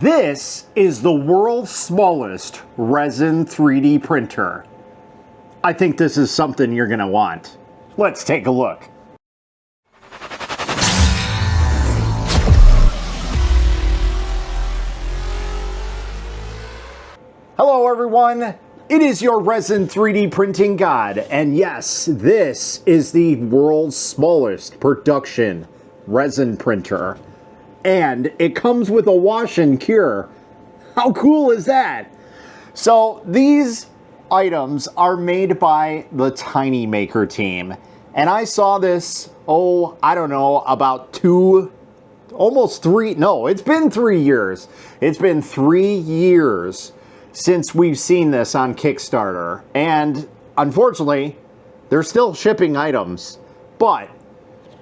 This is the world's smallest resin 3D printer. I think this is something you're gonna want. Let's take a look. Hello everyone, it is your Resin 3D printing god, and yes, this is the world's smallest production resin printer. And it comes with a wash and cure. How cool is that? So these items are made by the TinyMaker team. And I saw this, I don't know, about it's been 3 years. It's been 3 years since we've seen this on Kickstarter. And unfortunately, they're still shipping items, but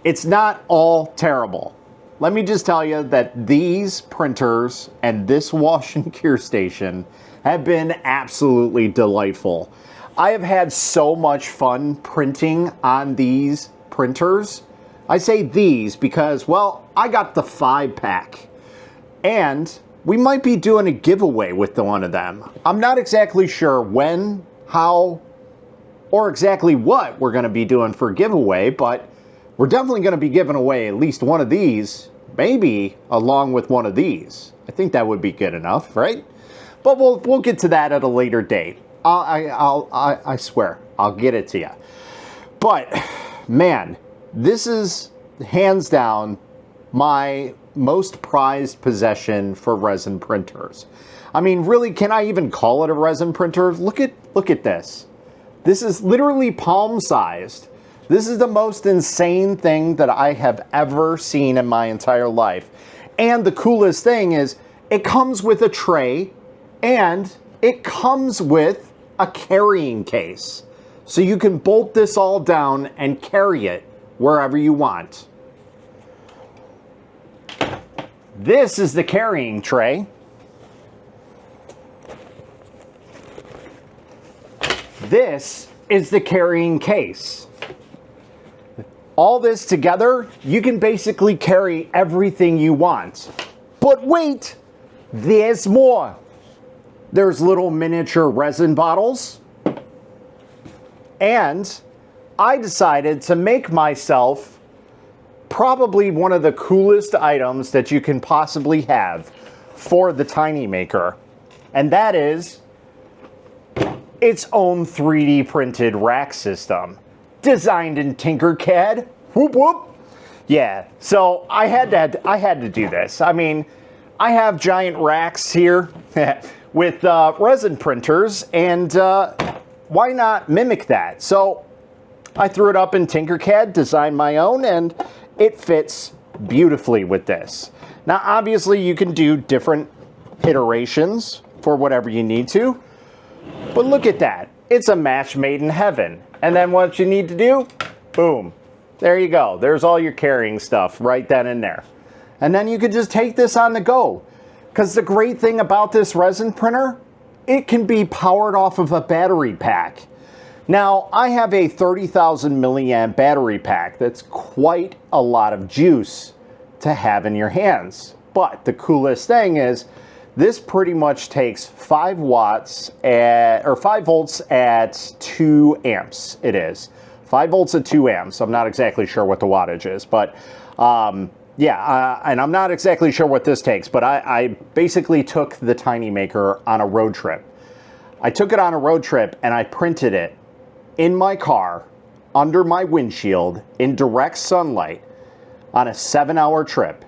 it's not all terrible. Let me just tell you that these printers and this wash and cure station have been absolutely delightful. I have had so much fun printing on these printers. I say these because, well, I got the 5-pack. And we might be doing a giveaway with one of them. I'm not exactly sure when, how, or exactly what we're going to be doing for a giveaway, but we're definitely going to be giving away at least one of these, maybe along with one of these. I think that would be good enough, right? But we'll get to that at a later date. I swear, I'll get it to you. But man, this is hands down my most prized possession for resin printers. I mean, really, can I even call it a resin printer? Look at this. This is literally palm-sized. This is the most insane thing that I have ever seen in my entire life. And the coolest thing is it comes with a tray and it comes with a carrying case. So you can bolt this all down and carry it wherever you want. This is the carrying tray. This is the carrying case. All this together, you can basically carry everything you want. But wait, there's more. There's little miniature resin bottles. And I decided to make myself probably one of the coolest items that you can possibly have for the TinyMaker. And that is its own 3D printed rack system. Designed in Tinkercad. Whoop whoop. Yeah, so I had to do this. I mean, I have giant racks here with resin printers, and why not mimic that? So I threw it up in Tinkercad, designed my own, and it fits beautifully with this. Now, obviously, you can do different iterations for whatever you need to, but look at that. It's a match made in heaven. And then what you need to do, boom, there you go. There's all your carrying stuff right then and there. And then you could just take this on the go. Because the great thing about this resin printer, it can be powered off of a battery pack. Now, I have a 30,000 milliamp battery pack. That's quite a lot of juice to have in your hands. But the coolest thing is, this pretty much takes 5 volts at 2 amps. It is 5 volts at 2 amps. I'm not exactly sure what the wattage is, but and I'm not exactly sure what this takes. But I basically took the TinyMaker on a road trip. I took it on a road trip and I printed it in my car under my windshield in direct sunlight on a 7-hour trip,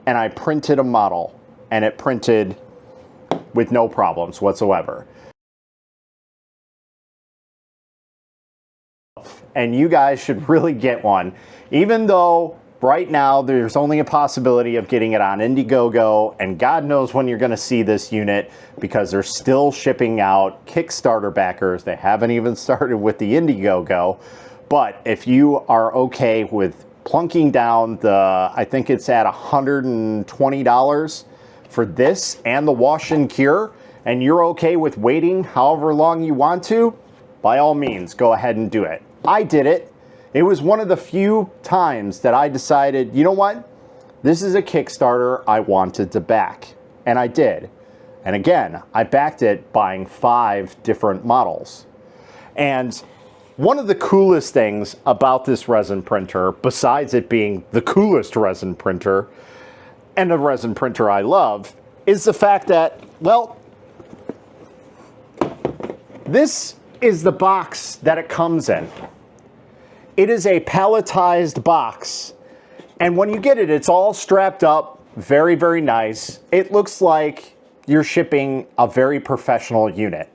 and I printed a model, and it printed with no problems whatsoever. And you guys should really get one, even though right now there's only a possibility of getting it on Indiegogo, and God knows when you're going to see this unit because they're still shipping out Kickstarter backers. They haven't even started with the Indiegogo. But if you are okay with plunking down I think it's at $120 for this and the wash and cure, and you're okay with waiting however long you want to, by all means, go ahead and do it. I did it. It was one of the few times that I decided, you know what? This is a Kickstarter I wanted to back. and I did. And again, I backed it buying 5 different models. And one of the coolest things about this resin printer, besides it being the coolest resin printer and a resin printer I love, is the fact that, well, this is the box that it comes in. It is a palletized box, and when you get it, it's all strapped up, very, very nice. It looks like you're shipping a very professional unit.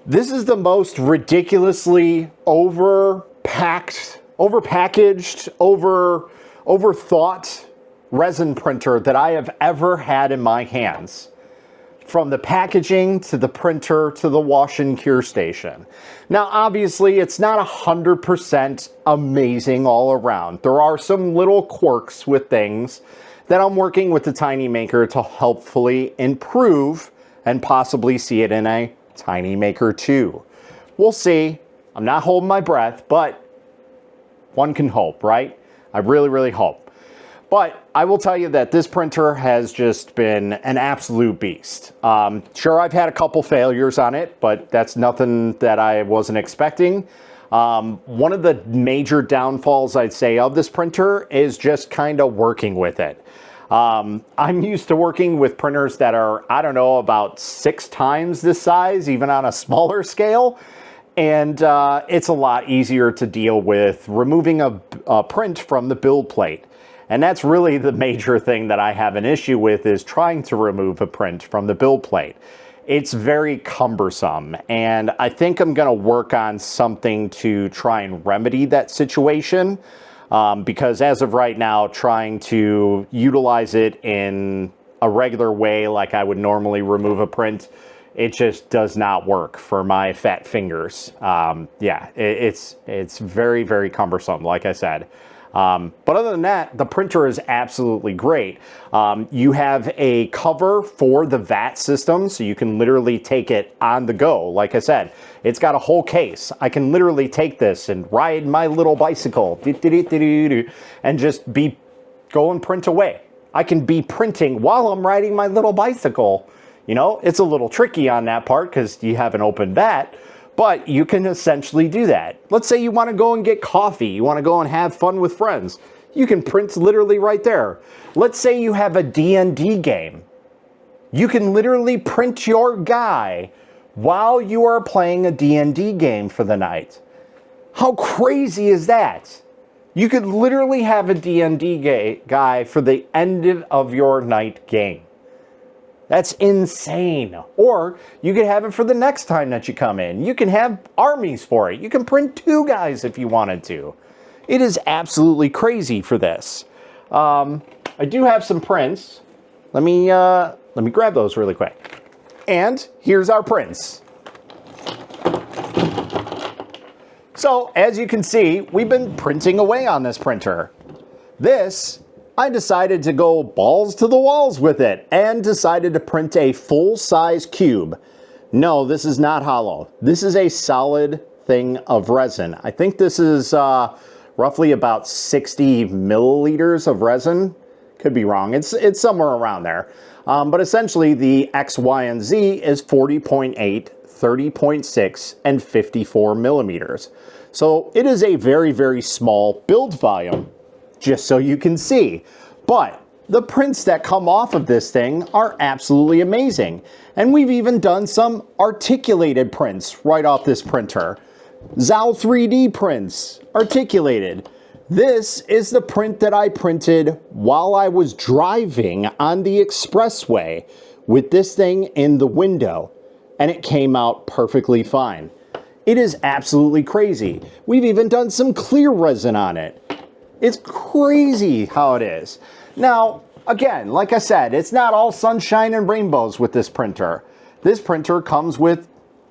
This is the most ridiculously overpackaged, overthought resin printer that I have ever had in my hands. From the packaging to the printer to the wash and cure station. Now, obviously, it's not 100% amazing all around. There are some little quirks with things that I'm working with the TinyMaker to hopefully improve and possibly see it in a TinyMaker 2. We'll see. I'm not holding my breath, but one can hope, right? I really, really hope. But I will tell you that this printer has just been an absolute beast. Sure, I've had a couple failures on it, but that's nothing that I wasn't expecting. One of the major downfalls, I'd say, of this printer is just kind of working with it. I'm used to working with printers that are, I don't know, about 6 times this size, even on a smaller scale. And it's a lot easier to deal with removing a print from the build plate. And that's really the major thing that I have an issue with, is trying to remove a print from the build plate. It's very cumbersome, and I think I'm going to work on something to try and remedy that situation, because as of right now, trying to utilize it in a regular way like I would normally remove a print, it just does not work for my fat fingers. Yeah, it's very, very cumbersome, like I said. But other than that, the printer is absolutely great. You have a cover for the VAT system, so you can literally take it on the go. Like I said, it's got a whole case. I can literally take this and ride my little bicycle and just go and print away. I can be printing while I'm riding my little bicycle. You know, it's a little tricky on that part because you have an open VAT. But you can essentially do that. Let's say you want to go and get coffee. You want to go and have fun with friends. You can print literally right there. Let's say you have a D&D game. You can literally print your guy while you are playing a D&D game for the night. How crazy is that? You could literally have a D&D guy for the end of your night game. That's insane. Or you could have it for the next time that you come in. You can have armies for it. You can print 2 guys if you wanted to. It is absolutely crazy for this. I do have some prints. Let me grab those really quick. And here's our prints. So as you can see, we've been printing away on this printer. This, I decided to go balls to the walls with it and decided to print a full-size cube. No, this is not hollow. This is a solid thing of resin. I think this is roughly about 60 milliliters of resin. Could be wrong. It's somewhere around there. But essentially the X, Y, and Z is 40.8, 30.6, and 54 millimeters. So it is a very, very small build volume, just so you can see. But the prints that come off of this thing are absolutely amazing. And we've even done some articulated prints right off this printer. Zal 3D prints, articulated. This is the print that I printed while I was driving on the expressway with this thing in the window, and it came out perfectly fine. It is absolutely crazy. We've even done some clear resin on it. It's crazy how it is. Now, again, like I said, it's not all sunshine and rainbows with this printer. This printer comes with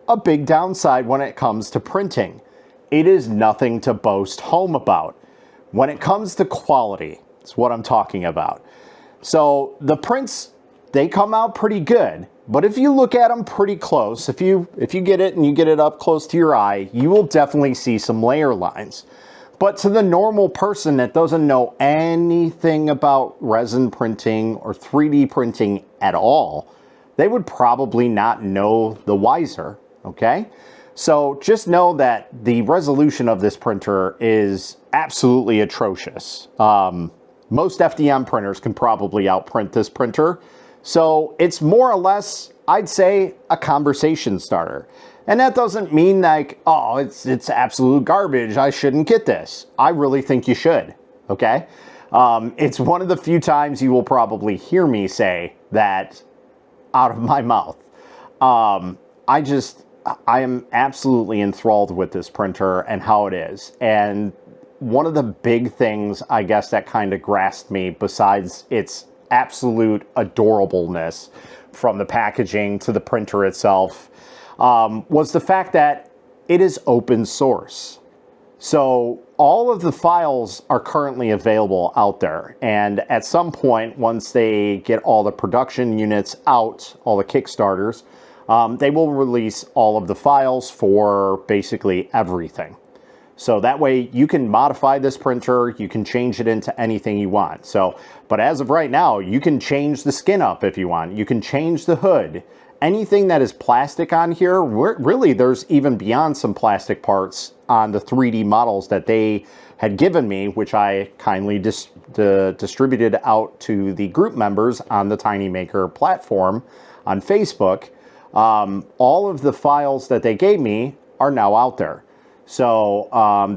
a big downside when it comes to printing. It is nothing to boast home about. When it comes to quality, it's what I'm talking about. So the prints, they come out pretty good. But if you look at them pretty close, if you get it and you get it up close to your eye, you will definitely see some layer lines. But to the normal person that doesn't know anything about resin printing or 3D printing at all, they would probably not know the wiser, okay? So just know that the resolution of this printer is absolutely atrocious. Most FDM printers can probably outprint this printer. So it's more or less, I'd say, a conversation starter. And that doesn't mean like, oh, it's absolute garbage, I shouldn't get this. I really think you should, okay? It's one of the few times you will probably hear me say that out of my mouth. I am absolutely enthralled with this printer and how it is. And one of the big things, I guess, that kind of grasped me, besides its absolute adorableness from the packaging to the printer itself, was the fact that it is open source. So all of the files are currently available out there. And at some point, once they get all the production units out, all the Kickstarters, they will release all of the files for basically everything. So that way you can modify this printer, you can change it into anything you want. So, but as of right now, you can change the skin up if you want. You can change the hood. Anything that is plastic on here, really there's even beyond some plastic parts on the 3D models that they had given me, which I kindly distributed out to the group members on the TinyMaker platform on Facebook. All of the files that they gave me are now out there. So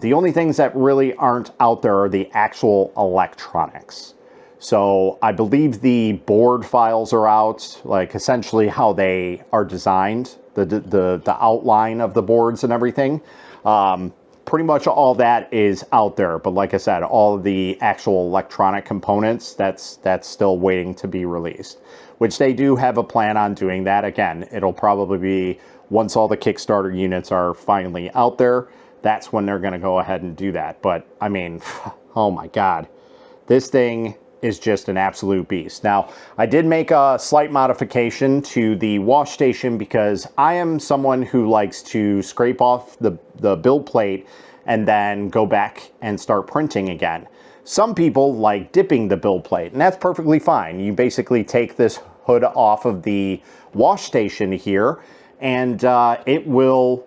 the only things that really aren't out there are the actual electronics. So I believe the board files are out, like essentially how they are designed, the outline of the boards and everything. Pretty much all that is out there. But like I said, all of the actual electronic components, that's still waiting to be released, which they do have a plan on doing that. Again, it'll probably be once all the Kickstarter units are finally out there, that's when they're going to go ahead and do that. But I mean, oh my God, this thing is just an absolute beast. Now, I did make a slight modification to the wash station because I am someone who likes to scrape off the build plate and then go back and start printing again. Some people like dipping the build plate, and that's perfectly fine. You basically take this hood off of the wash station here, and it will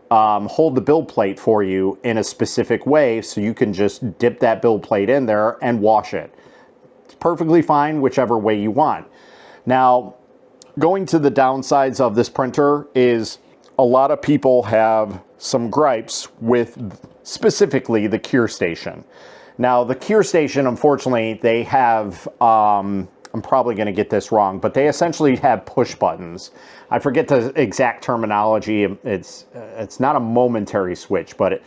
hold the build plate for you in a specific way, so you can just dip that build plate in there and wash it. Perfectly fine whichever way you want. Now, going to the downsides of this printer is a lot of people have some gripes with specifically the cure station. Now, the cure station, unfortunately, they have, I'm probably going to get this wrong, but they essentially have push buttons. I forget the exact terminology. It's not a momentary switch, but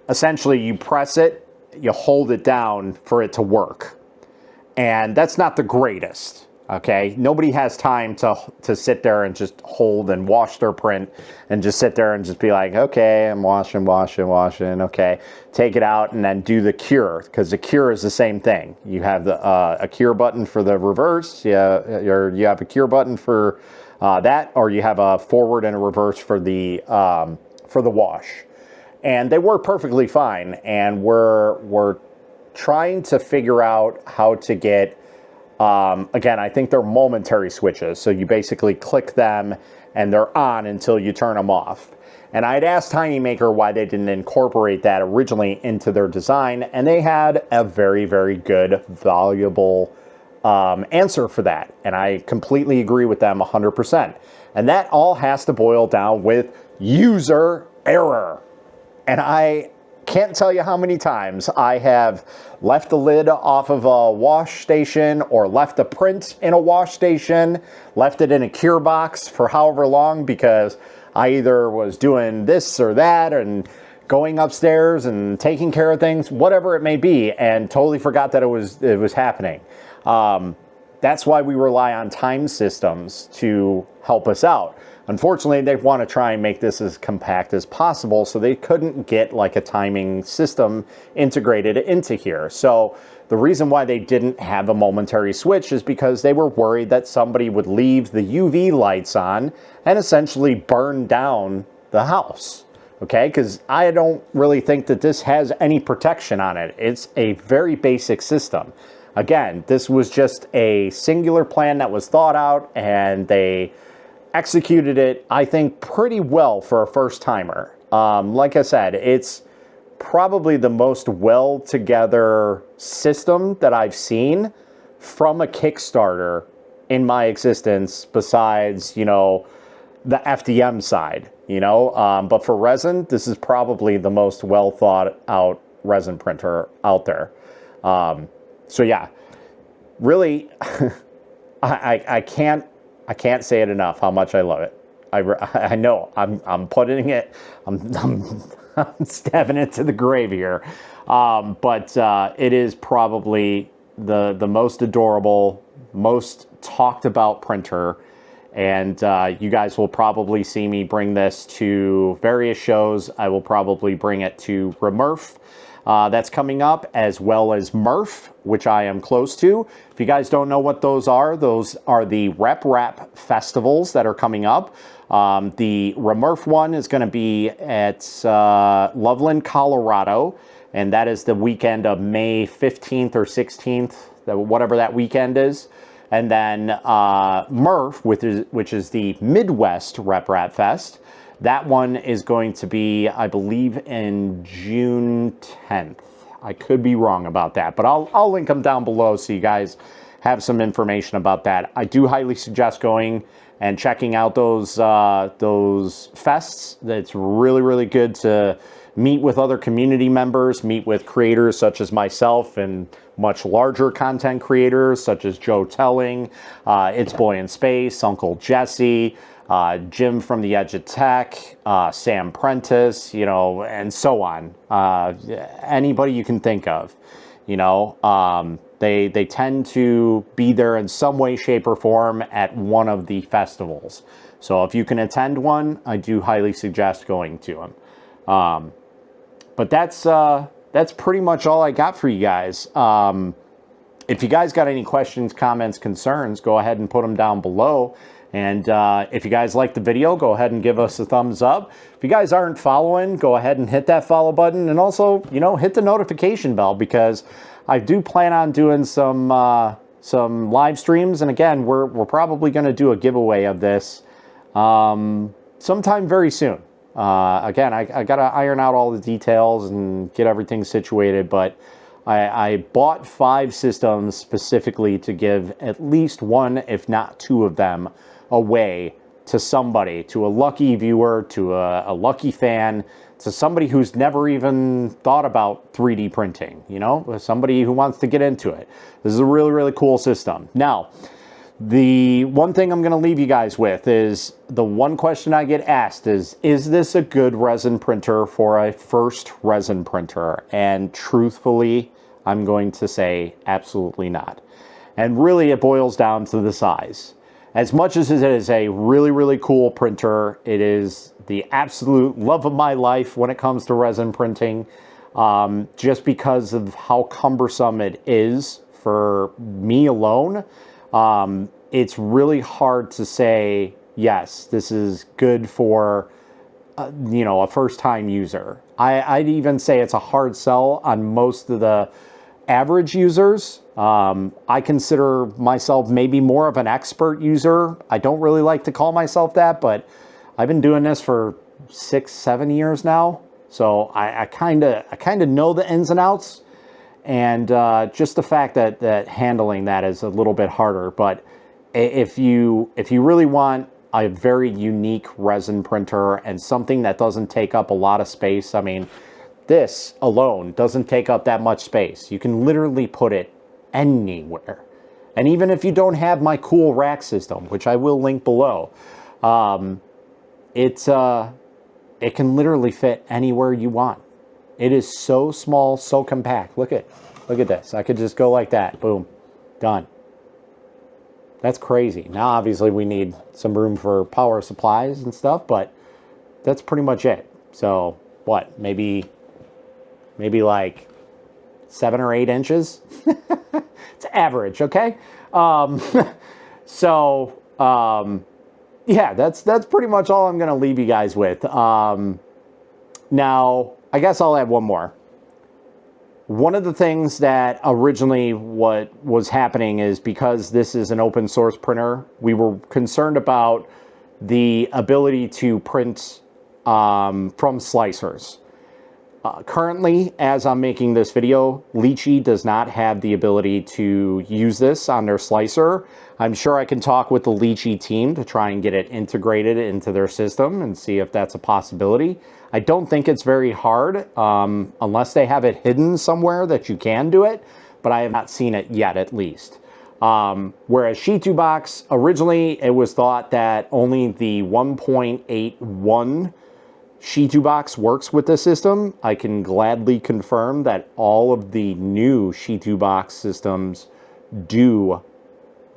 essentially you press it, you hold it down for it to work. And that's not the greatest, okay? Nobody has time to sit there and just hold and wash their print and just sit there and just be like, okay, I'm washing, okay. Take it out and then do the cure, because the cure is the same thing. You have a cure button for the reverse, you have a cure button for that, or you have a forward and a reverse for the wash. And they work perfectly fine, and we're trying to figure out how to get, again, I think they're momentary switches. So you basically click them and they're on until you turn them off. And I'd asked TinyMaker why they didn't incorporate that originally into their design, and they had a very, very good, valuable answer for that. And I completely agree with them 100%. And that all has to boil down with user error. And I can't tell you how many times I have left the lid off of a wash station or left a print in a wash station, left it in a cure box for however long because I either was doing this or that and going upstairs and taking care of things, whatever it may be, and totally forgot that it was happening. That's why we rely on time systems to help us out. Unfortunately, they want to try and make this as compact as possible, so they couldn't get like a timing system integrated into here. So the reason why they didn't have a momentary switch is because they were worried that somebody would leave the UV lights on and essentially burn down the house. okay? Because I don't really think that this has any protection on it. It's a very basic system. Again, this was just a singular plan that was thought out, and they executed it, I think, pretty well for a first-timer. Like I said, it's probably the most well-together system that I've seen from a Kickstarter in my existence, besides, you know, the FDM side, you know. But for resin, this is probably the most well-thought-out resin printer out there. So yeah, really, I can't say it enough how much I love it. I know I'm putting it, I'm stabbing it to the grave here, but it is probably the most adorable, most talked about printer, and you guys will probably see me bring this to various shows. I will probably bring it to Remurf. That's coming up, as well as Murph, which I am close to. If you guys don't know what those are the Rep festivals that are coming up. The Remurf one is going to be at Loveland, Colorado, and that is the weekend of May 15th or 16th, whatever that weekend is. And then Murph, which is the Midwest Rep Fest. That one is going to be, I believe, in June 10th. I could be wrong about that, but I'll link them down below so you guys have some information about that. I do highly suggest going and checking out those fests. It's really, really good to meet with other community members, meet with creators such as myself, and much larger content creators such as Joe Telling, It's Boy in Space, Uncle Jesse, Jim from the Edge of Tech, Sam Prentice, you know, and so on. Anybody you can think of, you know, they tend to be there in some way, shape, or form at one of the festivals. So if you can attend one, I do highly suggest going to them. But that's pretty much all I got for you guys. If you guys got any questions, comments, concerns, go ahead and put them down below. And if you guys like the video, go ahead and give us a thumbs up. If you guys aren't following, go ahead and hit that follow button, and also, you know, hit the notification bell, because I do plan on doing some live streams. And again, we're probably going to do a giveaway of this sometime very soon. Again, I got to iron out all the details and get everything situated, but I bought 5 systems specifically to give at least one, if not 2 of them, away to somebody, to a lucky viewer, to a lucky fan, to somebody who's never even thought about 3D printing, you know, somebody who wants to get into it. This is a really, really cool system. Now, the one thing I'm going to leave you guys with is the one question I get asked is this a good resin printer for a first resin printer? And truthfully, I'm going to say absolutely not. And really, it boils down to the size. As much as it is a really, really cool printer, it is the absolute love of my life when it comes to resin printing, just because of how cumbersome it is for me alone. It's really hard to say, yes, this is good for, you know, a first-time user. I'd even say it's a hard sell on most of the average users. I consider myself maybe more of an expert user. I don't really like to call myself that, but I've been doing this for 6-7 years now. So I kind of know the ins and outs, and just the fact that handling that is a little bit harder. But if you really want a very unique resin printer and something that doesn't take up a lot of space, I mean, this alone doesn't take up that much space. You can literally put it anywhere. And even if you don't have my cool rack system, which I will link below, it can literally fit anywhere you want. It is so small, so compact. Look at this. I could just go like that. Boom. Done. That's crazy. Now, obviously, we need some room for power supplies and stuff, but that's pretty much it. So, what? Maybe like 7 or 8 inches? It's average, okay? Yeah, that's pretty much all I'm going to leave you guys with. Now, I guess I'll add one more. One of the things that originally what was happening is because this is an open source printer, we were concerned about the ability to print from slicers. Currently, as I'm making this video, Lychee does not have the ability to use this on their slicer. I'm sure I can talk with the Lychee team to try and get it integrated into their system and see if that's a possibility. I don't think it's very hard, unless they have it hidden somewhere that you can do it, but I have not seen it yet, at least. Whereas Sheet2Box, originally it was thought that only the 1.81 Sheet2Box works with the system. I can gladly confirm that all of the new Sheet2Box systems do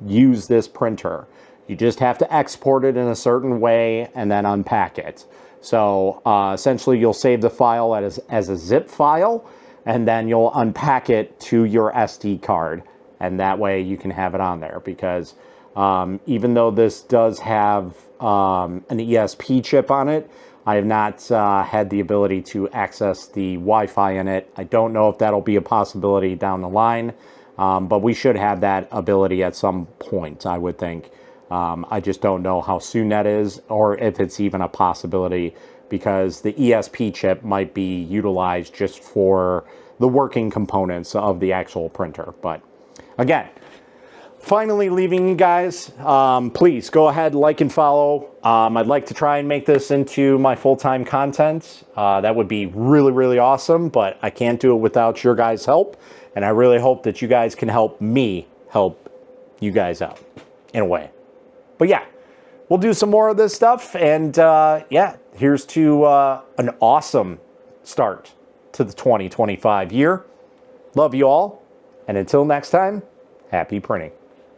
use this printer. You just have to export it in a certain way and then unpack it. So essentially you'll save the file as a zip file, and then you'll unpack it to your SD card, and that way you can have it on there. Because even though this does have an ESP chip on it, I have not had the ability to access the Wi-Fi in it. I don't know if that'll be a possibility down the line, but we should have that ability at some point, I would think. I just don't know how soon that is, or if it's even a possibility, because the ESP chip might be utilized just for the working components of the actual printer. But again, finally leaving you guys, please go ahead, like and follow. I'd like to try and make this into my full-time content. That would be really, really awesome, but I can't do it without your guys' help. And I really hope that you guys can help me help you guys out in a way. But yeah, we'll do some more of this stuff. And yeah, here's to an awesome start to the 2025 year. Love you all. And until next time, happy printing.